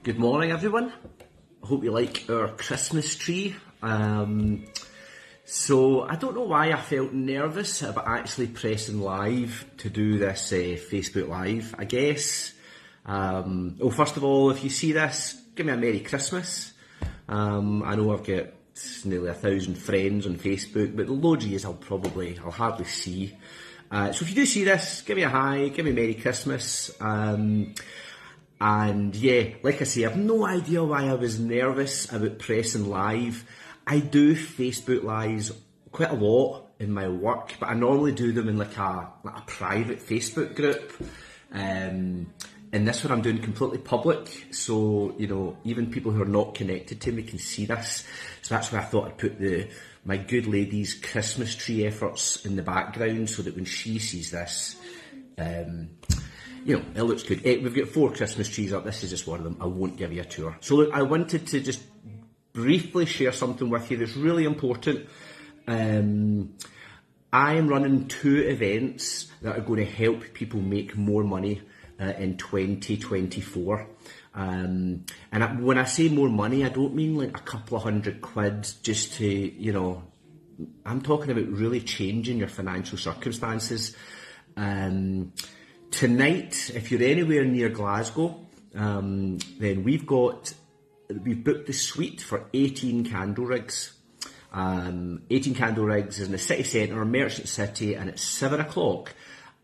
Good morning, everyone. I hope you like our Christmas tree. So I don't know why I felt nervous about actually pressing live to do this Facebook Live. I guess, well, first of all, if you see this, give me a Merry Christmas. I know I've got nearly 1,000 friends on Facebook, but the loads of yous I'll hardly see. So if you do see this, give me a hi, give me a Merry Christmas. And yeah, like I say, I've no idea why I was nervous about pressing live. I do Facebook Lives quite a lot in my work, but I normally do them in like a private Facebook group. And this one I'm doing completely public, so you know, even people who are not connected to me can see this. So that's why I thought I'd put my good lady's Christmas tree efforts in the background, so that when she sees this, you know, it looks good. We've got 4 Christmas trees up. This is just one of them. I won't give you a tour. So look, I wanted to just briefly share something with you that's really important. I am running 2 events that are going to help people make more money in 2024. And when I say more money, I don't mean like a couple of £100 just to, you know, I'm talking about really changing your financial circumstances. Tonight, if you're anywhere near Glasgow, then we've booked the suite for 18 candle rigs. 18 candle rigs is in the city centre, Merchant City, and it's 7 o'clock.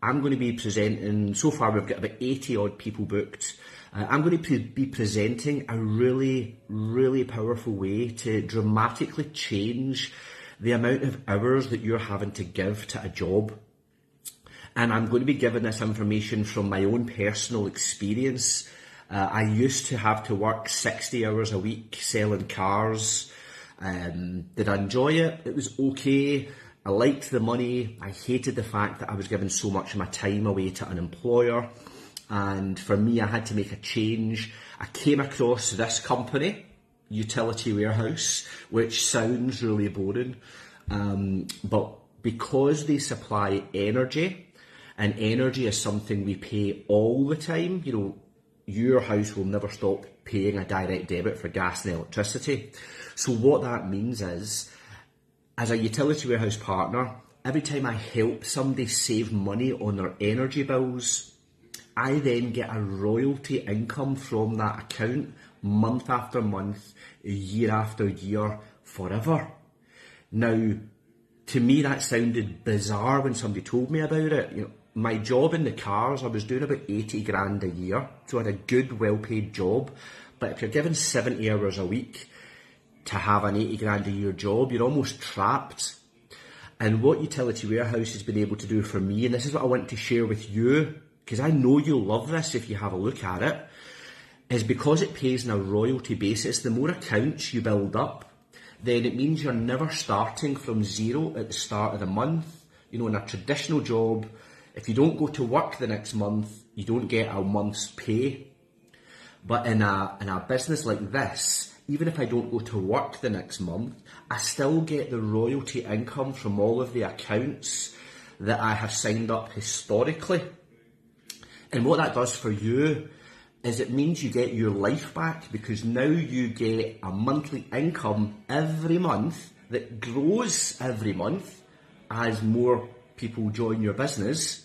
I'm going to be presenting, so far we've got about 80 odd people booked. I'm going to be presenting a really, really powerful way to dramatically change the amount of hours that you're having to give to a job. And I'm going to be giving this information from my own personal experience. I used to have to work 60 hours a week selling cars. Did I enjoy it? It was okay. I liked the money. I hated the fact that I was giving so much of my time away to an employer. And for me, I had to make a change. I came across this company, Utility Warehouse, which sounds really boring. But because they supply energy, and energy is something we pay all the time. You know, your house will never stop paying a direct debit for gas and electricity. So what that means is, as a Utility Warehouse partner, every time I help somebody save money on their energy bills, I then get a royalty income from that account month after month, year after year, forever. Now, to me that sounded bizarre when somebody told me about it. You know, my job in the cars, I was doing about 80 grand a year, so I had a good, well-paid job. But if you're given 70 hours a week to have an 80 grand a year job, you're almost trapped. And what Utility Warehouse has been able to do for me, and this is what I want to share with you, because I know you'll love this if you have a look at it, is because it pays on a royalty basis. The more accounts you build up, then it means you're never starting from zero at the start of the month. You know, in a traditional job, if you don't go to work the next month, you don't get a month's pay. But in a business like this, even if I don't go to work the next month, I still get the royalty income from all of the accounts that I have signed up historically. And what that does for you is it means you get your life back, because now you get a monthly income every month that grows every month as more people join your business,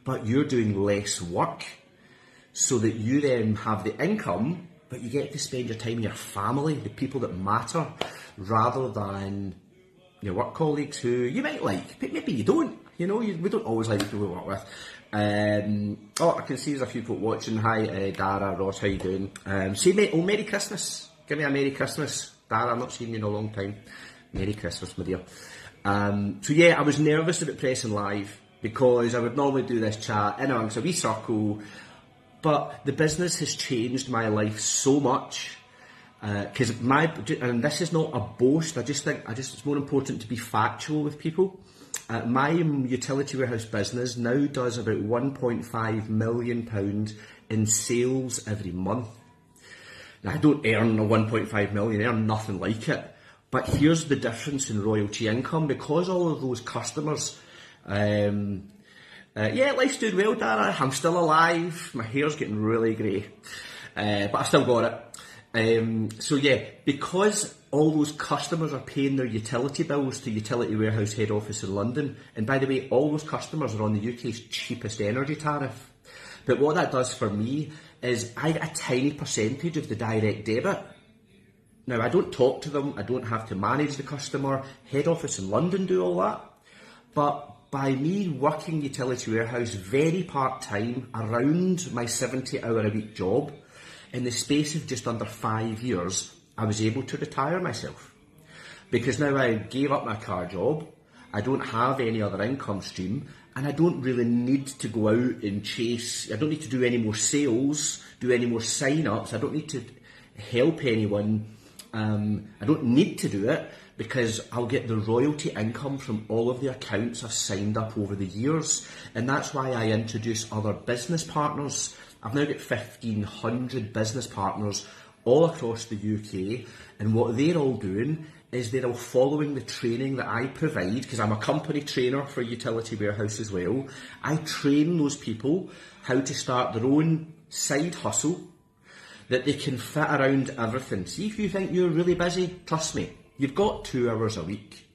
but you're doing less work, so that you then have the income, but you get to spend your time with your family, the people that matter, rather than your work colleagues who you might like, but maybe you don't. You know, we don't always like the people we work with. Oh, I can see there's a few folk watching. Hi, Dara, Ross, how you doing? Say, Merry Christmas. Give me a Merry Christmas. Dara, I've not seen you in a long time. Merry Christmas, my dear. So yeah, I was nervous about pressing live, because I would normally do this chat in amongst a wee circle, but the business has changed my life so much. Because and this is not a boast, I just think it's more important to be factual with people. My Utility Warehouse business now does about £1.5 million in sales every month. Now, I don't earn a 1.5 million, I earn nothing like it. But here's the difference in royalty income, because all of those customers, yeah, life's doing well, Dara. I'm still alive. My hair's getting really grey, but I still got it. So yeah, because all those customers are paying their utility bills to Utility Warehouse head office in London, and by the way, all those customers are on the UK's cheapest energy tariff. But what that does for me is I get a tiny percentage of the direct debit. Now, I don't talk to them, I don't have to manage the customer, head office in London do all that. But by me working Utility Warehouse very part-time around my 70-hour-a-week job, in the space of just under 5 years, I was able to retire myself. Because now I gave up my car job, I don't have any other income stream, and I don't really need to go out and chase, I don't need to do any more sales, do any more sign-ups, I don't need to help anyone, I don't need to do it, because I'll get the royalty income from all of the accounts I've signed up over the years. And that's why I introduce other business partners. I've now got 1,500 business partners all across the UK, and what they're all doing is they're all following the training that I provide, because I'm a company trainer for Utility Warehouse as well. I train those people how to start their own side hustle that they can fit around everything. See, if you think you're really busy, trust me, you've got 2 hours a week.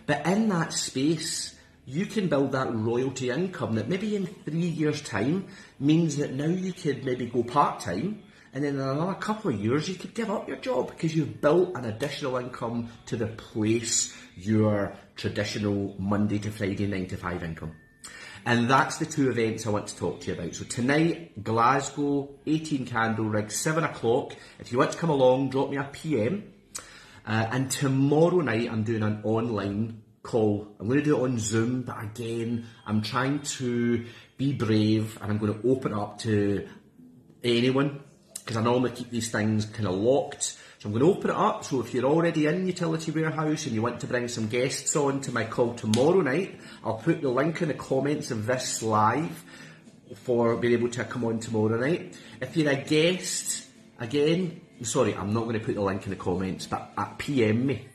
But in that space, you can build that royalty income that maybe in 3 years' time means that now you could maybe go part-time, and then in another couple of years you could give up your job because you've built an additional income to replace your traditional Monday to Friday 9 to 5 income. And that's the 2 events I want to talk to you about. So tonight, Glasgow, 18 candle rig, 7 o'clock. If you want to come along, drop me a PM. And tomorrow night I'm doing an online call. I'm going to do it on Zoom, but again, I'm trying to be brave and I'm going to open up to anyone, because I normally keep these things kind of locked. So I'm going to open it up. So if you're already in Utility Warehouse and you want to bring some guests on to my call tomorrow night, I'll put the link in the comments of this live for being able to come on tomorrow night. If you're a guest, again, sorry, I'm not going to put the link in the comments, but PM me.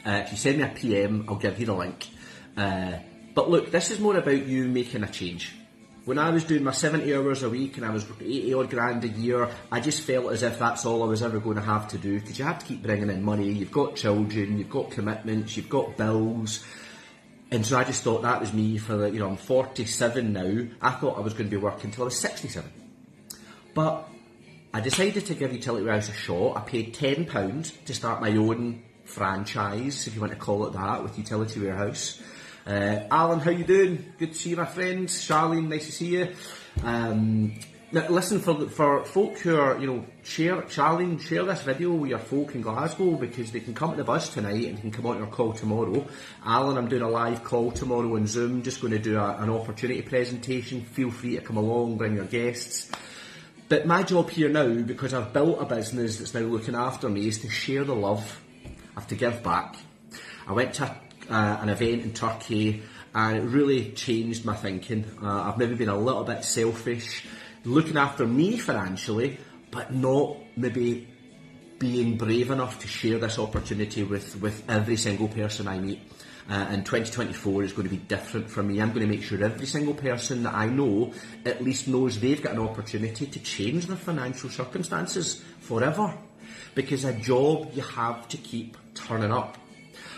If you send me a PM, I'll give you the link. But look, this is more about you making a change. When I was doing my 70 hours a week and I was 80 odd grand a year, I just felt as if that's all I was ever going to have to do, because you have to keep bringing in money, you've got children, you've got commitments, you've got bills. And so I just thought that was me for the, I'm 47 now. I thought I was going to be working until I was 67. But I decided to give Utility Warehouse a shot. I paid £10 to start my own franchise, if you want to call it that, with Utility Warehouse. Alan, how you doing? Good to see you, my friends. Charlene, nice to see you. Now, listen, for folk who are, Charlene, share this video with your folk in Glasgow, because they can come to the bus tonight and can come on your call tomorrow. Alan, I'm doing a live call tomorrow on Zoom, just going to do an opportunity presentation. Feel free to come along, bring your guests. But my job here now, because I've built a business that's now looking after me, is to share the love. I have to give back. I went to an event in Turkey and it really changed my thinking. I've maybe been a little bit selfish, looking after me financially, but not maybe being brave enough to share this opportunity with every single person I meet. And 2024 is going to be different for me. I'm going to make sure every single person that I know at least knows they've got an opportunity to change their financial circumstances forever. Because a job, you have to keep turning up.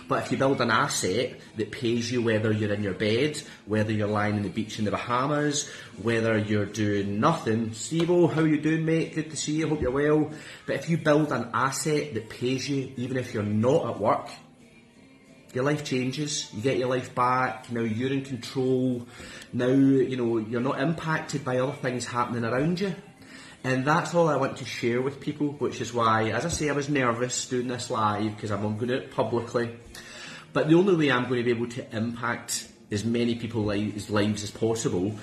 But if you build an asset that pays you whether you're in your bed, whether you're lying on the beach in the Bahamas, whether you're doing nothing. Steve-O, how you doing, mate? Good to see you, hope you're well. But if you build an asset that pays you even if you're not at work, your life changes, you get your life back, now you're in control, now you're not impacted by other things happening around you. And that's all I want to share with people, which is why, as I say, I was nervous doing this live because I'm going to do it publicly. But the only way I'm going to be able to impact as many people's lives as possible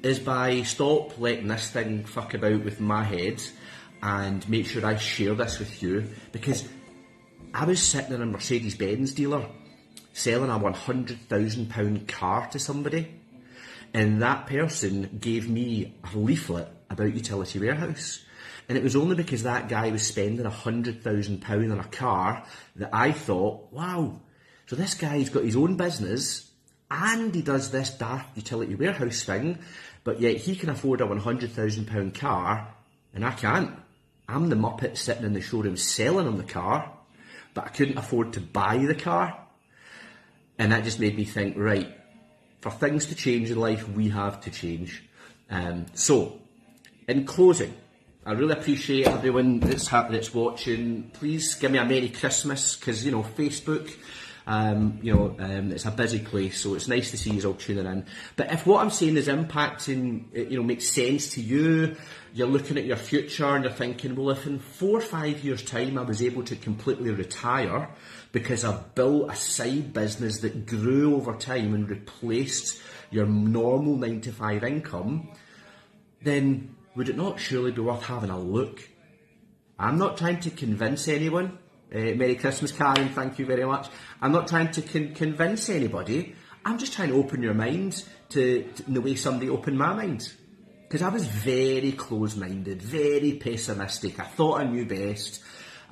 is by stop letting this thing fuck about with my head and make sure I share this with you. Because I was sitting in a Mercedes-Benz dealer selling a £100,000 car to somebody, and that person gave me a leaflet about Utility Warehouse. And it was only because that guy was spending £100,000 on a car that I thought, wow, so this guy's got his own business and he does this daft Utility Warehouse thing, but yet he can afford a £100,000 car and I can't. I'm the muppet sitting in the showroom selling them the car, but I couldn't afford to buy the car. And that just made me think, right, for things to change in life, we have to change. So, in closing, I really appreciate everyone that's watching. Please give me a Merry Christmas, because, Facebook, it's a busy place, so it's nice to see you all tuning in. But if what I'm saying is impacting, makes sense to you, you're looking at your future and you're thinking, well, if in 4 or 5 years' time I was able to completely retire because I've built a side business that grew over time and replaced your normal 9-to-5 income, then would it not surely be worth having a look? I'm not trying to convince anyone. Merry Christmas, Karen, thank you very much. I'm not trying to convince anybody. I'm just trying to open your mind to the way somebody opened my mind. Because I was very close-minded, very pessimistic. I thought I knew best.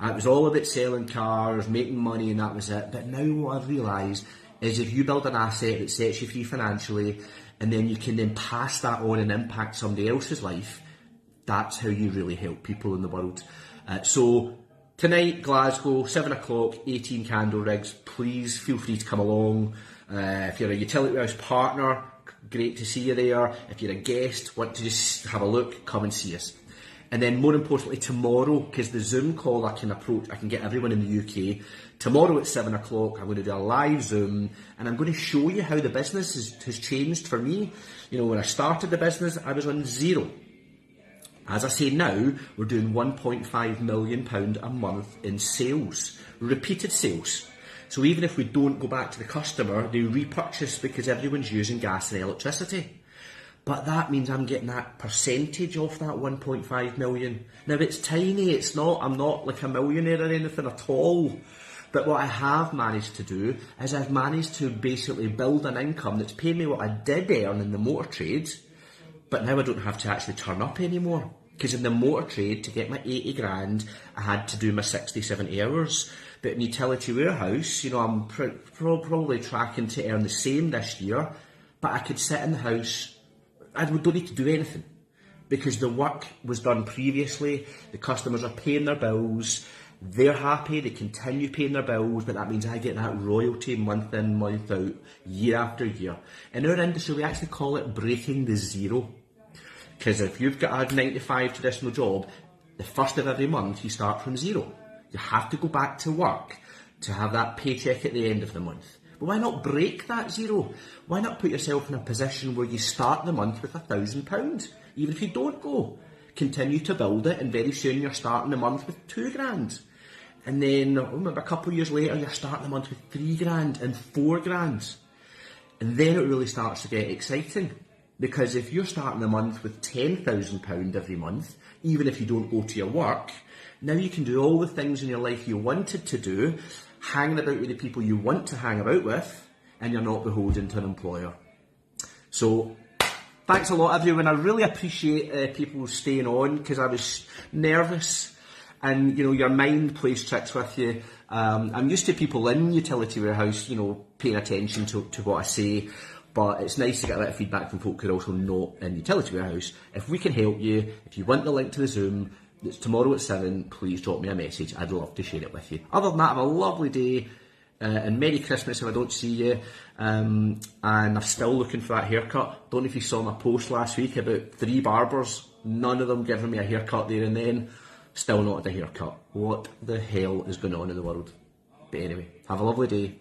It was all about selling cars, making money, and that was it. But now what I've realised is if you build an asset that sets you free financially, and then you can then pass that on and impact somebody else's life, that's how you really help people in the world. So tonight, Glasgow, 7 o'clock, 18 candle rigs. Please feel free to come along. If you're a utility house partner, great to see you there. If you're a guest, want to just have a look, come and see us. And then more importantly, tomorrow, because the Zoom call I can get everyone in the UK. Tomorrow at 7 o'clock, I'm going to do a live Zoom, and I'm going to show you how the business has changed for me. When I started the business, I was on zero. As I say now, we're doing £1.5 million a month in sales, repeated sales. So even if we don't go back to the customer, they repurchase because everyone's using gas and electricity. But that means I'm getting that percentage off that 1.5 million. Now it's tiny, I'm not like a millionaire or anything at all. But what I have managed to do is I've managed to basically build an income that's paying me what I did earn in the motor trade, but now I don't have to actually turn up anymore. Because in the motor trade, to get my 80 grand, I had to do my 60, 70 hours. But in utility warehouse, I'm probably tracking to earn the same this year, but I could sit in the house, I don't need to do anything. Because the work was done previously, the customers are paying their bills, they're happy, they continue paying their bills, but that means I get that royalty month in, month out, year after year. In our industry, we actually call it breaking the zero. Because if you've got a 9-to-5 traditional job, the first of every month you start from zero. You have to go back to work to have that paycheck at the end of the month. But why not break that zero? Why not put yourself in a position where you start the month with £1,000, even if you don't go? Continue to build it, and very soon you're starting the month with 2 grand. And then maybe a couple of years later, you're starting the month with 3 grand and 4 grand. And then it really starts to get exciting. Because if you're starting the month with £10,000 every month, even if you don't go to your work, now you can do all the things in your life you wanted to do, hanging about with the people you want to hang about with, and you're not beholden to an employer. So, thanks a lot everyone. I really appreciate people staying on, because I was nervous, and your mind plays tricks with you. I'm used to people in utility warehouse, paying attention to what I say. But it's nice to get a bit of feedback from folk who are also not in utility warehouse. If we can help you, if you want the link to the Zoom, it's tomorrow at 7, please drop me a message. I'd love to share it with you. Other than that, have a lovely day, and Merry Christmas if I don't see you. And I'm still looking for that haircut. Don't know if you saw my post last week about 3 barbers, none of them giving me a haircut there and then. Still not had a haircut. What the hell is going on in the world? But anyway, have a lovely day.